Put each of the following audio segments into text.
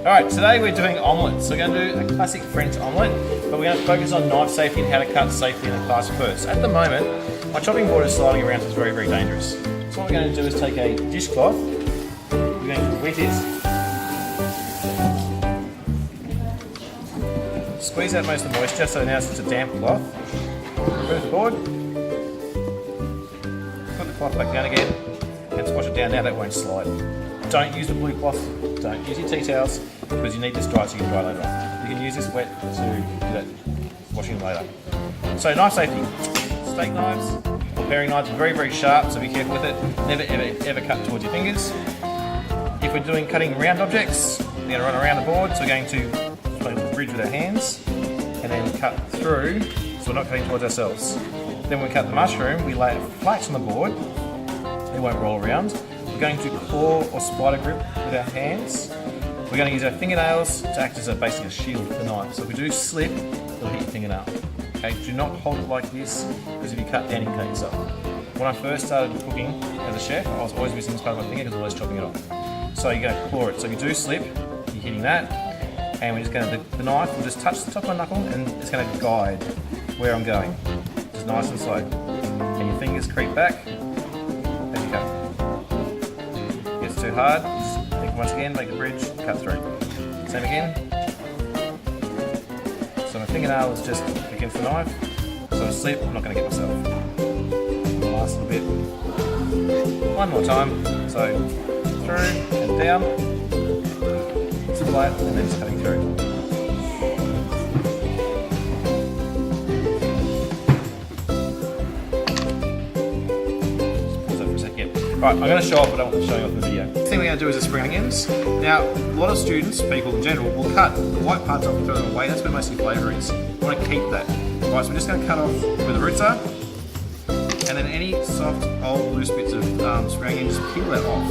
Alright, today we're doing omelette. So we're going to do a classic French omelette, but we're going to focus on knife safety and how to cut safely in the class first. At the moment, my chopping board is sliding around, so it's very, very dangerous. So what we're going to do is take a dishcloth, we're going to wet it, squeeze out most of the moisture, so now it's just a damp cloth. Remove the board, put the cloth back down again, and squash it down. Now that won't slide. Don't use the blue cloth, don't use your tea towels, because you need this dry so you can dry later on. You can use this wet to do that washing later. So knife safety, steak knives or paring knives are very, very sharp, so be careful with it. Never ever cut towards your fingers. If we're doing cutting round objects, we're going to run around the board, so we're going to play the bridge with our hands and then cut through, so we're not cutting towards ourselves. Then when we cut the mushroom, we lay it flat on the board, it won't roll around. We're going to claw or spider grip with our hands. We're going to use our fingernails to act as basically a shield for the knife. So if we do slip, it'll hit your fingernail. Okay, do not hold it like this, because if you cut down, you can cut yourself. When I first started cooking as a chef, I was always missing this part of my finger because I was always chopping it off. So you're going to claw it. So if you do slip, you're hitting that, and we're just going to, the knife will just touch the top of my knuckle, and it's going to guide where I'm going. Just nice and slow. And your fingers creep back as you cut. Too hard, just once again, make the bridge, cut through. Same again. So my fingernail is just against the knife, so I slip, I'm not going to get myself. Last little bit. One more time, so through and down, it's flat, and then just cutting through. Right, I'm going to show off what I want to show you off in the video. The thing we're going to do is the spring onions. Now, a lot of students, people in general, will cut the white parts off and throw them away. That's where most of the flavour is. We want to keep that. Right, so we're just going to cut off where the roots are, and then any soft, old, loose bits of spring onion, just peel that off.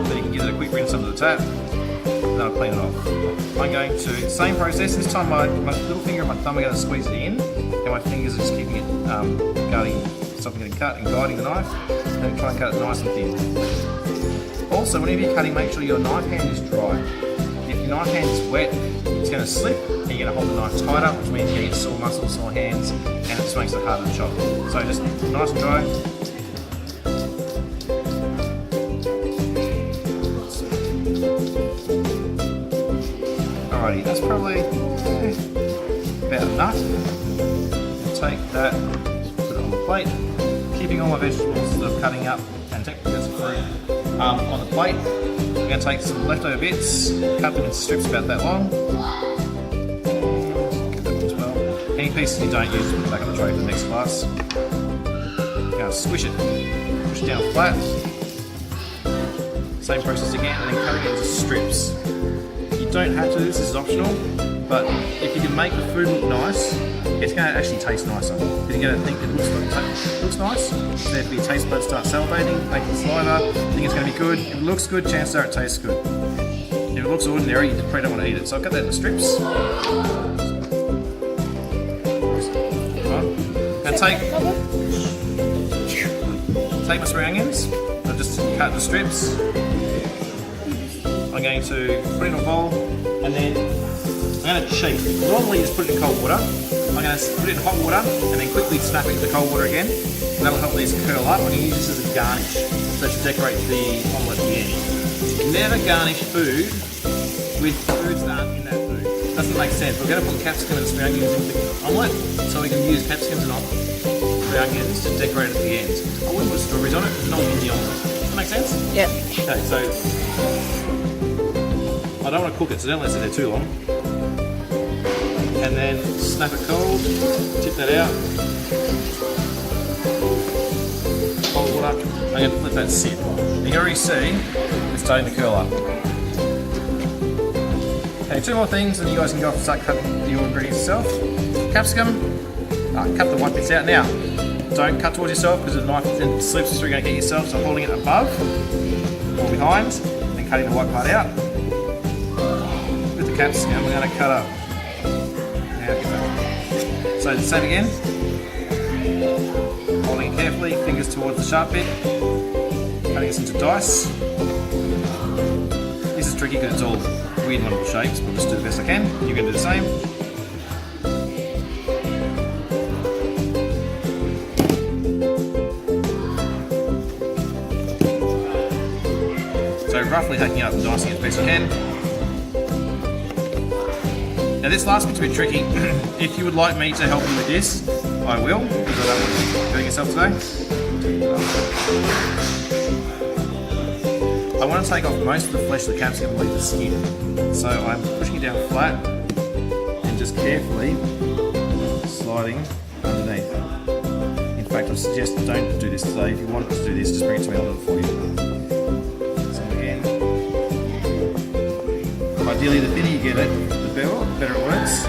Then you can give it a quick rinse under the tap, and then I'll clean it off. I'm going to, same process, this time my little finger and my thumb are going to squeeze it in, and my fingers are just keeping it guarding, stopping getting cut and guiding the knife. And try and cut it nice and thin. Also, whenever you're cutting, make sure your knife hand is dry. If your knife hand is wet, it's going to slip and you're going to hold the knife tighter, which means you're going to get sore muscles, sore hands, and it just makes it harder to chop. So just nice and dry. Alrighty, that's probably about enough. I'll take that, put it on the plate. Keeping all my vegetables that I'm cutting up and technically that's fruit on the plate. We're going to take some leftover bits, cut them into strips about that long. Get that as well. Any pieces you don't use, put them back on the tray for the next class. We're going to squish it, push it down flat. Same process again, and then cutting it into strips. You don't have to do this, this is optional, but if you can make the food look nice, it's going to actually taste nicer. Because you're going to think it looks nice, so if your taste buds start salivating, making saliva, think it's going to be good. If it looks good, chances are it tastes good. If it looks ordinary, you probably don't want to eat it. So I've cut that into strips. Now take my spring onions, I've just cut the strips. I'm going to put it in a bowl, and then I'm going to cheat. Normally you just put it in cold water. I'm going to put it in hot water and then quickly snap it into cold water again. And that'll help these curl up. I'm going to use this as a garnish, so to decorate the omelette at the end. Never garnish food with foods that aren't in that food. Doesn't make sense. We're going to put capsicum and spring onions in the omelette, so we can use capsicums and spring onions to decorate at the end. I wouldn't put strawberries on it, it's not in the omelette. Does that make sense? Yeah. Okay, so I don't want to cook it, so don't let it sit there too long. And then snap it cold, tip that out. Cold water, I'm going to let that sit. You can already see it's starting to curl up. Okay, two more things and you guys can go off and start cutting your ingredients yourself. Capsicum, cut the white bits out. Now, don't cut towards yourself because the knife then slips through, you're going to get yourself, so holding it above or behind, then cutting the white part out. With the capsicum, we're going to cut up. So the same again, holding it carefully, fingers towards the sharp bit, cutting this into dice. This is it's tricky because it's all weird little shapes. We'll just do the best I can. You're going to do the same. So roughly hacking up and dicing as best you can. Now this last bit's a bit tricky. If you would like me to help you with this, I will, because I don't want you doing yourself today. I want to take off most of the flesh of the capsicum and leave the skin. So I'm pushing it down flat and just carefully sliding underneath. In fact, I suggest don't do this today. If you want to do this, just bring it to me, I'll do it for you. So again, ideally the thinner you get it, the better it works.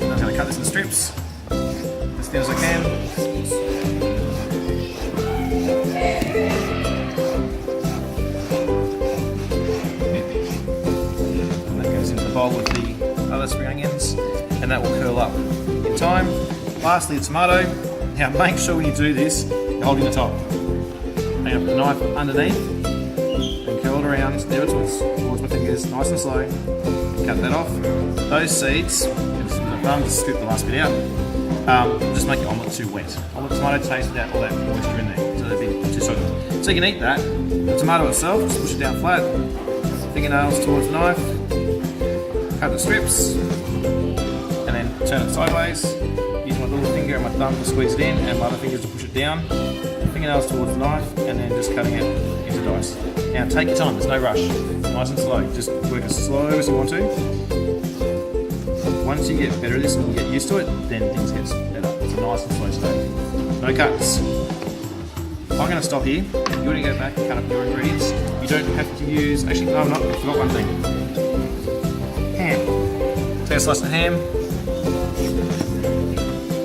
I'm going to cut this in strips as thin as I can. Bowl with the other spring onions, and that will curl up in time. Lastly, the tomato. Now make sure when you do this, you're holding the top. Hang up the knife underneath and curl it around there towards my fingers, nice and slow. And cut that off. Those seeds, and just with the thumb, just scoop the last bit out. Just make your omelette too wet. I want the tomato taste without all that moisture in there, so they'd be too soggy. So you can eat that. The tomato itself, just push it down flat, fingernails towards the knife. Cut the strips and then turn it sideways. Use my little finger and my thumb to squeeze it in and my other fingers to push it down. Fingernails towards the knife and then just cutting it into dice. Now take your time, there's no rush. Nice and slow. Just work as slow as you want to. Once you get better at this and you get used to it, then things get better. It's a nice and slow stage. No cuts. I'm going to stop here. You're going to go back and cut up your ingredients. You don't have to use... Actually, no, I forgot one thing. Ham. Take a slice of ham,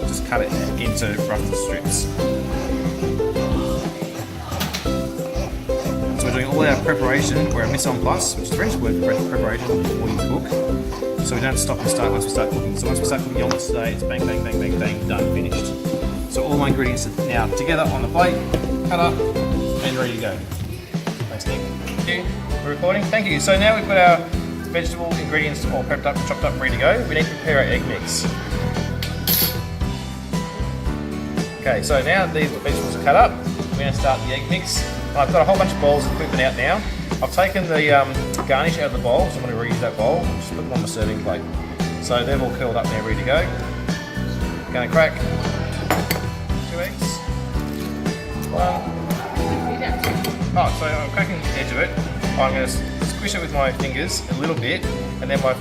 just cut it into rough strips. So we're doing all our preparation, we're a mise en place, which is the French word for preparation before you cook. So we don't have to stop and start once we start cooking. So once we start cooking the omelette today, it's bang, bang, bang, bang, bang, done, finished. So all my ingredients are now together on the plate, cut up, and ready to go. Thanks, Nick. Thank you for recording. Thank you. So now we've got our vegetable ingredients all prepped up, chopped up, ready to go. We need to prepare our egg mix. Okay, so now these vegetables are cut up, we're going to start the egg mix. I've got a whole bunch of bowls of equipment out now. I've taken the garnish out of the bowl, so I'm going to reuse that bowl and just put them on the serving plate. So they're all curled up now, ready to go. Going to crack 2 eggs. 1. Oh, so I'm cracking the edge of it. I'm going to squish it with my fingers a little bit, and then my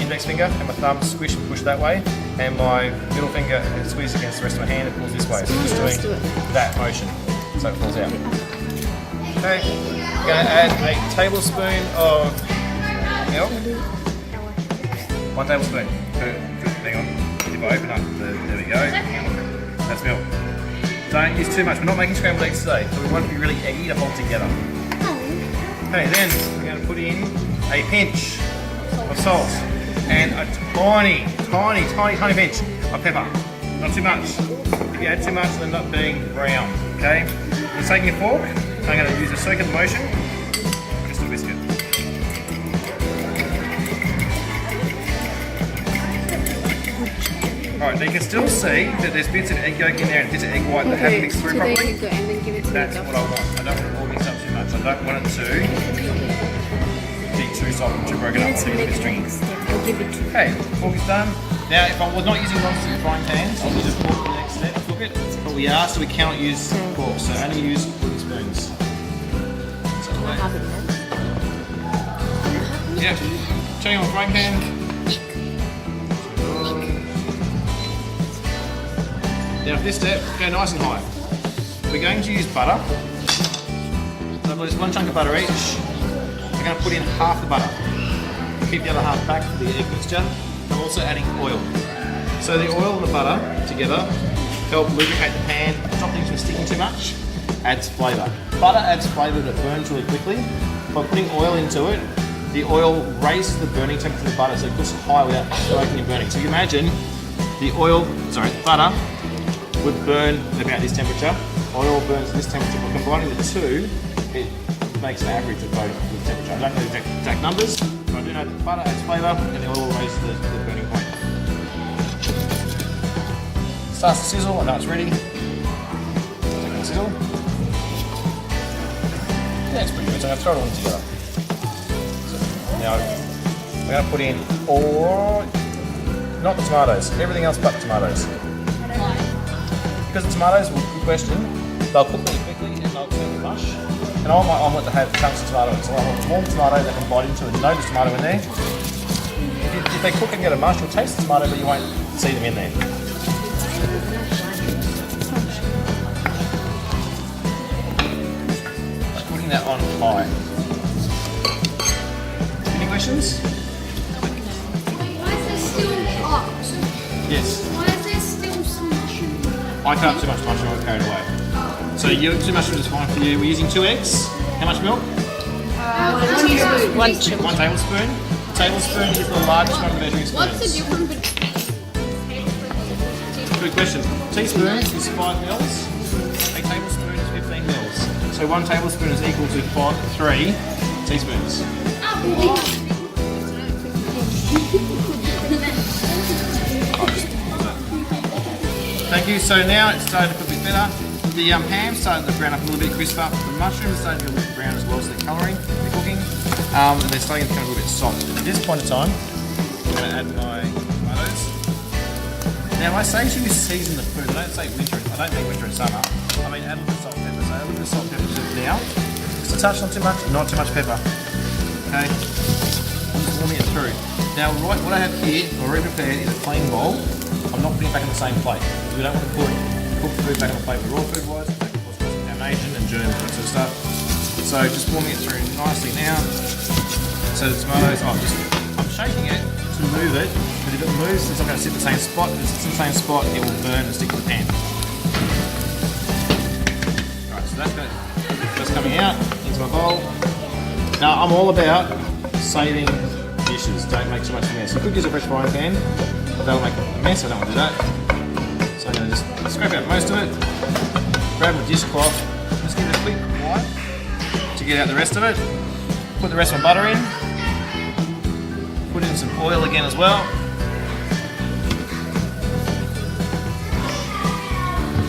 index finger and my thumb squish and push that way, and my middle finger squeeze against the rest of my hand and pulls this way. So I'm just doing that motion so it falls out. Okay, I'm going to add a tablespoon of milk. 1 tablespoon. Hang on, if I open up there we go. That's milk. Don't use too much. We're not making scrambled eggs today, so we want it to be really eggy to hold together. Okay, then we're going to put in a pinch of salt and a tiny pinch of pepper. Not too much. If you add too much, it'll end up being brown. Okay? You're taking a fork. I'm going to use a circular motion. Just a biscuit. Alright, now you can still see that there's bits of egg yolk in there and bits of egg white that haven't mixed through properly. That's what I want. I don't want it all mixed up too much. I don't want it to be too soft and too broken up. I want it to be stringy. Okay, fork is done. Now, if I was not using non-stick frying pans, I'll use a fork for the next step. Cook it. But we are, so we cannot use forks. So only use wooden spoons. Yeah, turning on the frying pan. Now for this step, go nice and high. We're going to use butter. So I've got just 1 chunk of butter each. We're going to put in half the butter. Keep the other half back for the egg mixture. I'm also adding oil. So the oil and the butter together help lubricate the pan, stop things from sticking too much, adds flavour. Butter adds flavour that burns really quickly. By putting oil into it, the oil raises the burning temperature of the butter so it goes high without smoking and burning. So you imagine the butter would burn about this temperature, oil burns at this temperature. By combining the two, it makes an average of both the temperature. I don't know the exact numbers, but I do know that butter adds flavour and the oil raises the burning point. Starts to sizzle, I know it's ready. Take a sizzle. Yeah, it's pretty good, so I'm going to throw it all together. Now, we're going to put in not the tomatoes, everything else but the tomatoes. Because the tomatoes, well, good question, they'll cook really quickly and they'll turn to mush. And I want my omelette to have chunks of tomato. So I want a warm tomato that I can bite into and know there's tomato in there. If they cook and get a mush, you'll taste the tomato, but you won't see them in there. Putting that on high. Any questions? Why is there still hot? Yes. Why is there still some mushroom? I can't have too much mushroom, I get carried away. So 2 mushrooms is fine for you. We're using 2 eggs. How much milk? 1 tablespoon. 1 tablespoon. A tablespoon is the largest one of the measuring spoons. What's the difference between Good question. Teaspoon is 5 mils. A tablespoon is 15 mils. So 1 tablespoon is equal to 3 teaspoons. Thank you. So now it's starting to cook a bit better. The ham's starting to brown up a little bit crisper. The mushrooms are starting to get a little bit brown as well, so they're colouring, they're cooking, and they're starting to become a little bit soft. At this point in time, I'm going to add my tomatoes. Now, I say to you season the food. I don't say winter. I don't mean winter and summer. I mean add a little bit of salt and pepper. So add a little bit of salt and pepper to it now. Just a touch, not too much, not too much pepper. Okay, I'm just warming it through. Now, right, what I have here already prepared is a clean bowl. I'm not putting it back in the same plate. We don't want to put cooked food back on the plate with raw food wise. That can cause contamination and germs, that sort of stuff. So just warming it through nicely now. So the tomatoes, I'm shaking it to move it, because if it moves, it's not going to sit in the same spot. If it sits in the same spot, it will burn and stick to the pan. Alright, so that's coming out into my bowl. Now I'm all about saving dishes. Don't make too much of a mess. You could use a fresh frying pan. That'll make a mess. I don't want to do that. So I'm going to just scrape out most of it. Grab a dishcloth. Just give it a quick wipe to get out the rest of it. Put the rest of my butter in. Put in some oil again as well.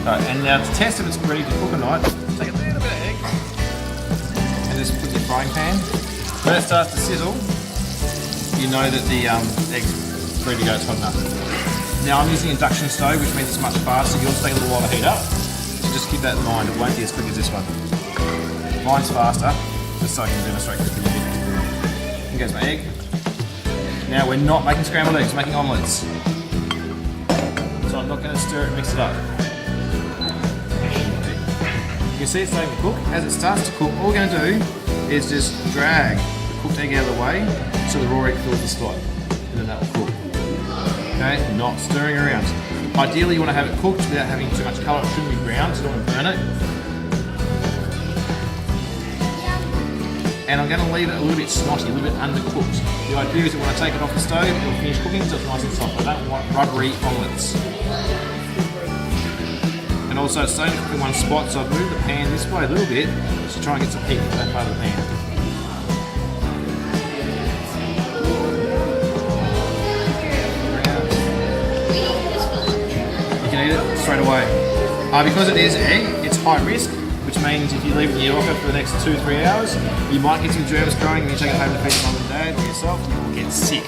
Right, and now to test if it's ready to cook or not, take a little bit of egg and just put in your frying pan. When it starts to sizzle, you know that the egg's ready to go, it's hot enough. Now I'm using induction stove, which means it's much faster. Yours take a little while to heat up. So just keep that in mind, it won't be as quick as this one. Mine's faster, just so I can demonstrate quickly. Here goes my egg. Now we're not making scrambled eggs, we're making omelettes. So I'm not going to stir it and mix it up. You can see it's starting to cook. As it starts to cook, all we're going to do is just drag the cooked egg out of the way so the raw egg fills the spot. And then that will cook. Okay, not stirring around. Ideally you want to have it cooked without having too much colour. It shouldn't be brown, so you don't want to burn it. And I'm going to leave it a little bit snotty, a little bit undercooked. The idea is that when I take it off the stove, it will finish cooking so it's nice and soft. I don't want rubbery omelettes. And also it's starting to cook in one spot, so I've moved the pan this way a little bit to try and get some heat into that part of the pan. You can eat it straight away. Because it is egg, it's high risk, which means if you leave it in the locker for the next 2-3 hours, you might get some germs growing and you take it home to feed your mum and dad or yourself, you will get sick.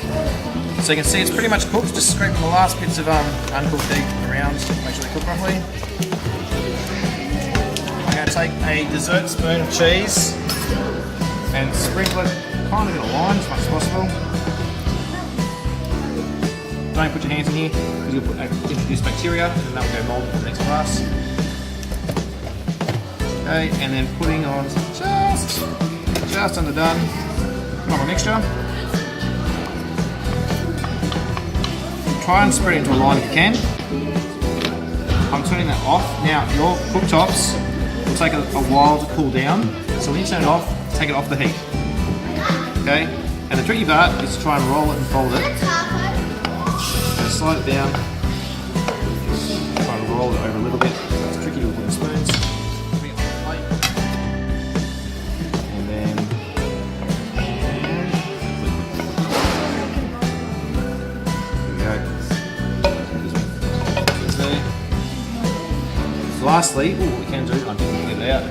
So you can see it's pretty much cooked, just scraping the last bits of uncooked egg around to make sure they cook properly. I'm going to take a dessert spoon of cheese and sprinkle it kind of in a line as much as possible. Don't put your hands in here because you'll introduce bacteria and then that will go mould to the next class. Okay, and then putting on just underdone. Put on my mixture. Try and spread it into a line if you can. I'm turning that off. Now your cooktops will take a while to cool down, so when you turn it off, take it off the heat. Okay, and the tricky part is to try and roll it and fold it. And slide it down. Try and roll it over a little bit. It's tricky with wooden spoons. And then lastly, what we can do, I'm just going to get it out.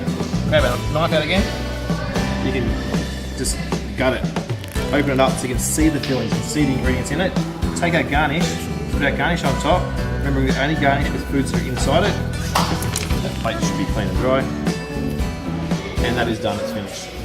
Grab a knife out again. You can just gut it. Open it up so you can see the fillings, you can see the ingredients in it. Take our garnish, put our garnish on top. Remember, we only garnish with foods that are inside it. That plate should be clean and dry. And that is done, it's finished.